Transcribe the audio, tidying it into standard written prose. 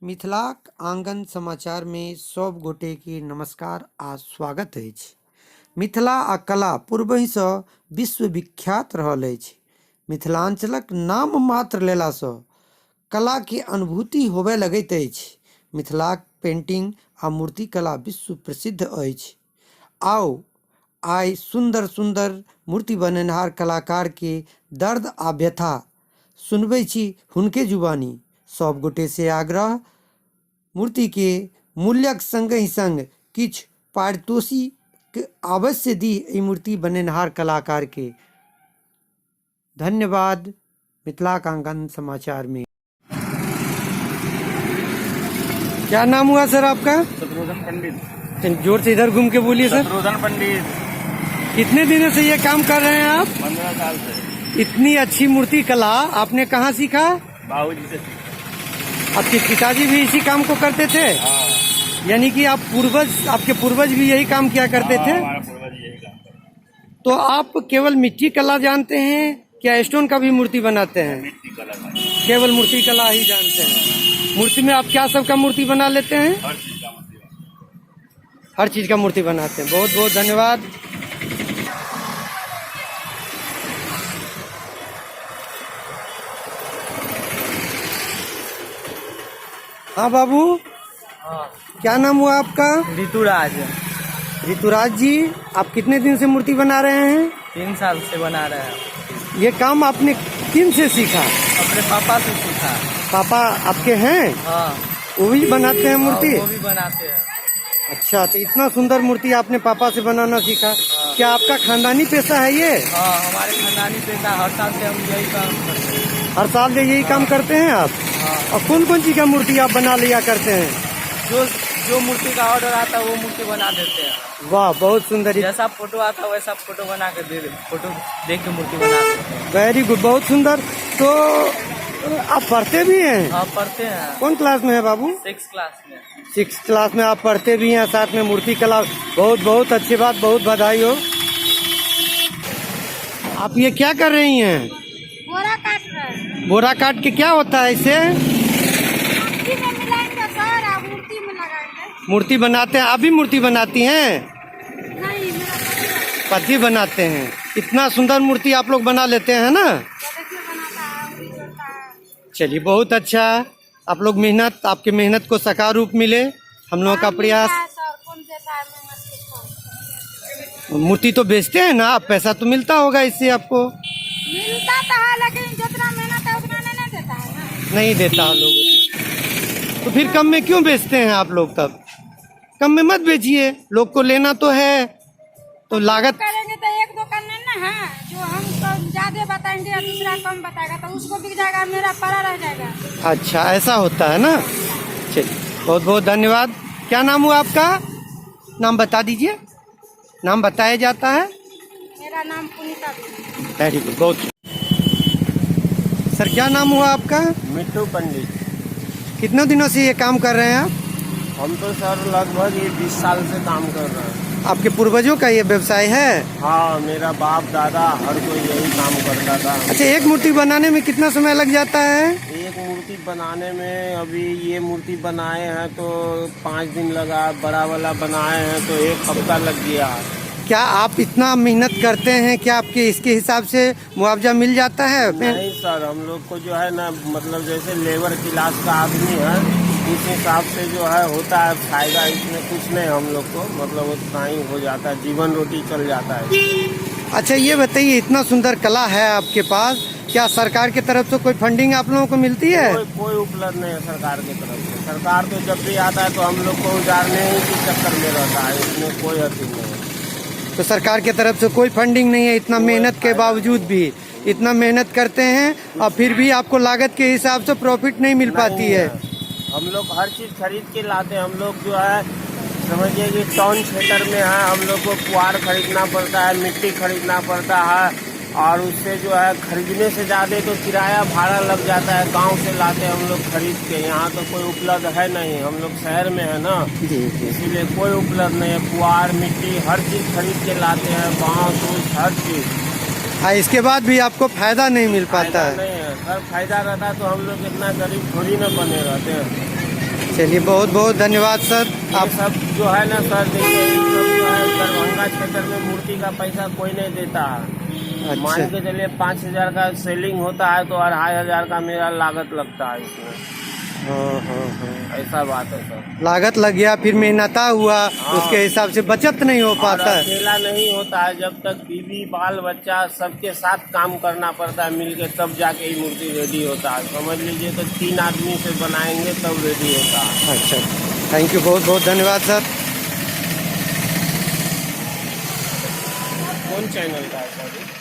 मिथिलाक आंगन समाचार में सब गोटे के नमस्कार आ स्वागत अछि। मिथिला आ कला पूर्वहिसँ विश्वविख्यात रहल अछि। मिथिलांचलक नाम मात्र लेलासँ कला के अनुभूति होबय लगैत अछि। मिथिलाक पेंटिंग आ मूर्तिकला विश्व प्रसिद्ध अछि। आओ आइ सुंदर सुंदर मूर्ति बनेनिहार कलाकार के दर्द आ व्यथा सुनबै छी हुनके जुबानी। सब गोटे से आग्रह, मूर्ति के मूल्यक संगहि संग किछु पारितोषिक अवश्य दी ई मूर्ति बनेनिहार कलाकार के। धन्यवाद। मिथिलाक आंगन समाचार में क्या नाम हुआ सर आपका? शत्रुघ्न पंडित। जोर से इधर घूम के बोलिए सर। शत्रुघ्न पंडित। कितने दिनों से ये काम कर रहे हैं आप? 15 साल से। इतनी अच्छी मूर्ति कला आपने कहाँ सीखा? बाबूजी से सीखा। आपके पिताजी भी इसी काम को करते थे? हाँ। यानी कि आपके पूर्वज भी यही काम किया करते थे? हमारा पूर्वज यही काम करते थे। तो आप केवल मिट्टी कला जानते हैं क्या स्टोन का भी मूर्ति बनाते हैं? मिट्टी कला का। केवल मूर्ति कला ही जानते हैं। मूर्ति में आप क्या सब का मूर्ति बना लेते हैं? हर चीज का मूर्ति। हर चीज का मूर्ति बनाते हैं। बहुत बहुत धन्यवाद। हाँ बाबू, क्या नाम हुआ आपका? ऋतुराज। ऋतुराज जी, आप कितने दिन से मूर्ति बना रहे हैं? 3 साल से बना रहे हैं। ये काम आपने किन से सीखा? अपने पापा से सीखा। पापा आपके हैं? हाँ। वो भी बनाते हैं मूर्ति? वो भी बनाते हैं। अच्छा, तो इतना सुंदर मूर्ति आपने पापा से बनाना सीखा। क्या आपका खानदानी पैसा है ये? हाँ, हमारे खानदानी पेशा, हर साल से हम यही काम करते हैं। हर साल से यही काम करते हैं आप? हाँ। और कौन कौन सी का मूर्ति आप बना लिया करते हैं? जो मूर्ति का ऑर्डर आता है वो मूर्ति बना देते हैं। वाह, बहुत सुंदर। जैसा फोटो आता है वैसा फोटो बना के फोटो देख के मूर्ति बना देते हैं। वेरी गुड, बहुत सुंदर। तो आप पढ़ते भी हैं? हाँ, पढ़ते हैं। कौन क्लास में है बाबू? 6 क्लास में। 6 क्लास में आप पढ़ते भी हैं, साथ में मूर्ति कला। बहुत बहुत अच्छी बात, बहुत बधाई हो। आप ये क्या कर रही हैं? बोरा काट रहे हैं। बोरा काट के क्या होता है इससे? मिट्टी में मिलाएंगे सर, आप मूर्ति में लगाएंगे। मूर्ति बनाते हैं? आप भी मूर्ति बनाती हैं? नहीं, मेरा पति बनाते हैं। इतना सुंदर मूर्ति आप लोग बना लेते हैं ना? देखिए बनाता है, उंगली जोड़ता है। चलिए, बहुत अच्छा। आप लोग मेहनत, आपके मेहनत को साकार रूप मिले। हम लोगों का प्रयास। मिलता है सर, कौन देता है मेहनत किसको? मूर्ति तो बेचते हैं ना आप, पैसा तो मिलता होगा इससे आपको? मिलता तो है, लेकिन जितना मेहनत है उतना नहीं देता है ना। नहीं देता लोग। तो फिर कम में क्यों बेचते हैं आप लोग? तब कम में मत बेचिए, लोग को लेना तो है, तो लागत करेंगे तो एक दो करने ना है, जो हम तो ज्यादा बताएंगे और दूसरा कम बताएगा तो उसको बिक जाएगा, मेरा पड़ा रह जाएगा। अच्छा, ऐसा होता है ना? चलिए, बहुत बहुत धन्यवाद। क्या नाम हुआ आपका? नाम बता दीजिए। नाम बताया जाता है? मेरा नाम पुनीता। वेरी गुड, बहुत। सर, क्या नाम हुआ आपका? मिट्टू पंडित। कितने दिनों से ये काम कर रहे हैं आप? हम तो सर लगभग ये 20 साल से काम कर रहे हैं। आपके पूर्वजों का ये व्यवसाय है? हाँ, मेरा बाप दादा हर कोई यही काम करता था। अच्छा, एक मूर्ति बनाने में कितना समय लग जाता है? एक मूर्ति बनाने में अभी ये मूर्ति बनाए हैं तो 5 दिन लगा, बड़ा वाला बनाए हैं तो 1 हफ्ता लग गया। क्या आप इतना मेहनत करते हैं, क्या आपके इसके हिसाब से मुआवजा मिल जाता है? नहीं सर, हम लोग को जो है ना, मतलब जैसे लेबर क्लास का आदमी है उस हिसाब से जो है होता है फायदा। इसमें कुछ नहीं, हम लोग को मतलब उतना ही हो जाता है, जीवन रोटी चल जाता है। अच्छा, ये बताइए, इतना सुंदर कला है आपके पास, क्या सरकार की तरफ से कोई फंडिंग आप लोगों को मिलती है? कोई उपलब्ध नहीं है सरकार की तरफ से। सरकार तो जब भी आता है तो हम लोग को उजारने ही के चक्कर में रहता है, इसमें कोई अति नहीं है। तो सरकार की तरफ से कोई फंडिंग नहीं है? इतना मेहनत के बावजूद भी इतना मेहनत करते हैं और फिर भी आपको लागत के हिसाब से प्रॉफिट नहीं मिल पाती है? हम लोग हर चीज खरीद के लाते हैं। हम लोग जो है समझिए कि टाउन क्षेत्र में है, हम लोग को पुआर खरीदना पड़ता है, मिट्टी खरीदना पड़ता है, और उससे जो है खरीदने से ज़्यादा तो किराया भाड़ा लग जाता है। गांव से लाते हैं हम लोग खरीद के, यहाँ तो कोई उपलब्ध है नहीं, हम लोग शहर में है ना, इसीलिए कोई उपलब्ध नहीं है। पुआर मिट्टी हर चीज़ खरीद के लाते हैं, बाँस उस हर चीज़। इसके बाद भी आपको फायदा नहीं मिल पाता है? नहीं है सर, फायदा रहता तो हम लोग इतना गरीब थोड़ी न बने रहते हैं। चलिए बहुत बहुत धन्यवाद सर। ये आप सब जो है ना सर, देखिए ये सब जो है दरभंगा क्षेत्र में मूर्ति का पैसा कोई नहीं देता है। मान अच्छा के चलिए 5,000 का सेलिंग होता है तो 2,500 का मेरा लागत लगता है इसमें। हाँ। ऐसा बात है सर। लागत लग गया, फिर मेहनता हुआ, उसके हिसाब से बचत नहीं हो और पाता है। अकेला नहीं होता है, जब तक बीवी बाल बच्चा सबके साथ काम करना पड़ता है मिलके, तब जाके ये मूर्ति रेडी होता है। समझ लीजिए तो 3 आदमी से बनाएंगे तब रेडी होता है। अच्छा, थैंक यू, बहुत बहुत धन्यवाद सर। कौन चैनल का है सर?